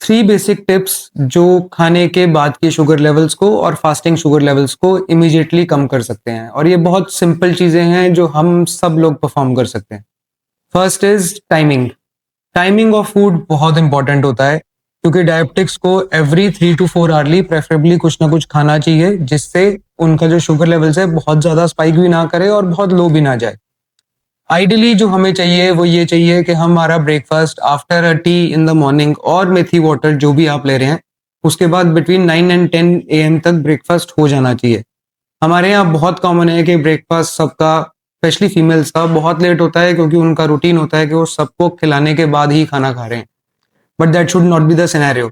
3 basic tips जो खाने के बाद के शुगर लेवल्स को और फास्टिंग शुगर लेवल्स को इमीडिएटली कम कर सकते हैं, और ये बहुत सिंपल चीजें हैं जो हम सब लोग परफॉर्म कर सकते हैं। First is timing. Timing of food बहुत इंपॉर्टेंट होता है, क्योंकि डायबिटिक्स को एवरी 3 to 4 आवर्ली प्रेफरेबली कुछ ना कुछ खाना चाहिए, जिससे उनका जो शुगर लेवल्स है बहुत ज्यादा स्पाइक भी ना करे और बहुत लो भी ना जाए। आइडियली जो हमें चाहिए वो ये चाहिए कि हमारा breakfast after a T in the morning और मेथी वाटर जो भी आप ले रहे हैं, उसके बाद बिटवीन 9 and 10 AM तक ब्रेकफास्ट हो जाना चाहिए। हमारे यहाँ बहुत कॉमन है कि ब्रेकफास्ट सबका, स्पेशली फीमेल्स का, बहुत लेट होता है, क्योंकि उनका रूटीन होता है कि वो सबको खिलाने के बाद ही खाना खा रहे हैं। But that should not be the scenario.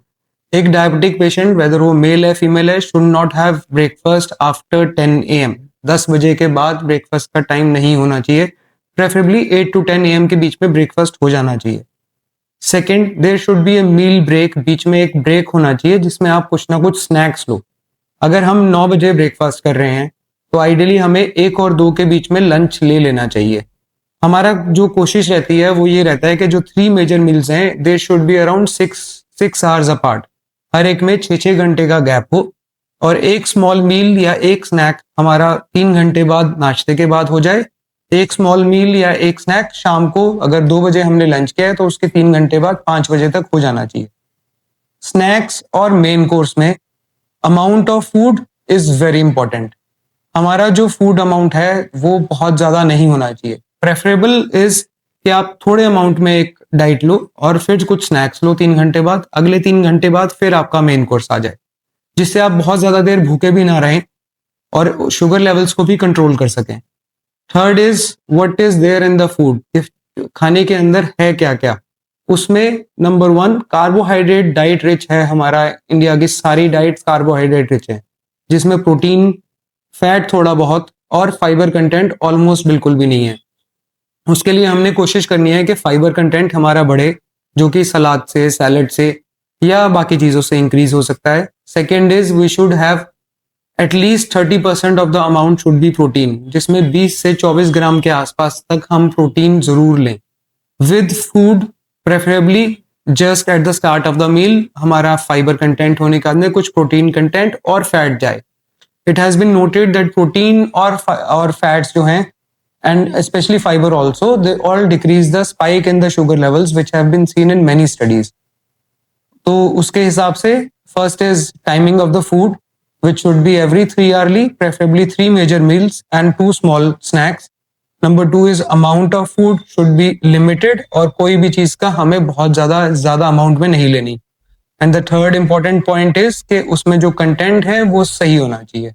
एक डायबिटिक पेशेंट, वेदर वो मेल है फीमेल है, should not have breakfast after 10 AM। 10 बजे के बाद ब्रेकफास्ट का टाइम नहीं होना चाहिए। प्रेफरेबली 8 to 10 AM के बीच में ब्रेकफास्ट हो जाना चाहिए। Second, there should be a meal break. बीच में एक ब्रेक होना चाहिए जिसमें आप कुछ ना कुछ स्नैक्स लो। अगर हम 9 बजे ब्रेकफास्ट कर रहे हैं तो आइडियली हमें 1 और 2 के बीच में लंच ले लेना चाहिए। हमारा जो कोशिश रहती है वो ये रहता है कि जो 3 मेजर मील्स हैं, they should be around 6 hours apart. हर एक में 6 घंटे का गैप हो, और एक स्मॉल मील या एक स्नैक हमारा 3 घंटे बाद नाश्ते के बाद हो जाए। एक स्मॉल मील या एक स्नैक शाम को, अगर 2 बजे हमने लंच किया है तो उसके 3 घंटे बाद 5 बजे तक हो जाना चाहिए। स्नैक्स और मेन कोर्स में amount of food is very important. हमारा जो फूड अमाउंट है वो बहुत ज्यादा नहीं होना चाहिए। प्रेफरेबल इज कि आप थोड़े अमाउंट में एक डाइट लो और फिर कुछ स्नैक्स लो 3 घंटे बाद। अगले 3 घंटे बाद फिर आपका मेन कोर्स आ जाए, जिससे आप बहुत ज्यादा देर भूखे भी ना रहें और शुगर लेवल्स को भी कंट्रोल कर सकें। Third is what is there in the food. खाने के अंदर है क्या क्या। उसमें नंबर 1, कार्बोहाइड्रेट डाइट रिच है। हमारा इंडिया की सारी डाइट कार्बोहाइड्रेट रिच है, जिसमें प्रोटीन, फैट थोड़ा बहुत और फाइबर कंटेंट ऑलमोस्ट बिल्कुल भी नहीं है। उसके लिए हमने कोशिश करनी है कि फाइबर कंटेंट हमारा बढ़े, जो कि सलाद से, सैलड से या बाकी चीजों से इंक्रीज हो सकता है। Second is we should have at least 30% of the amount should be protein, जिसमें 20 से 24 ग्राम के आसपास तक हम प्रोटीन जरूर लें। With food preferably just at the start of the meal हमारा फाइबर कंटेंट होने के बाद कुछ प्रोटीन कंटेंट और फैट जाए। It has been noted that protein और फैट्स जो हैं, and especially fiber also, they all decrease the spike in the sugar levels which have been seen in many studies. तो उसके हिसाब से first is timing of the food, which should be every 3 hourly, preferably 3 major meals and 2 small snacks. Number 2 is amount of food should be limited, और कोई भी चीज का हमें बहुत ज्यादा अमाउंट में नहीं लेनी। And the third important point is कि उसमें जो कंटेंट है वो सही होना चाहिए।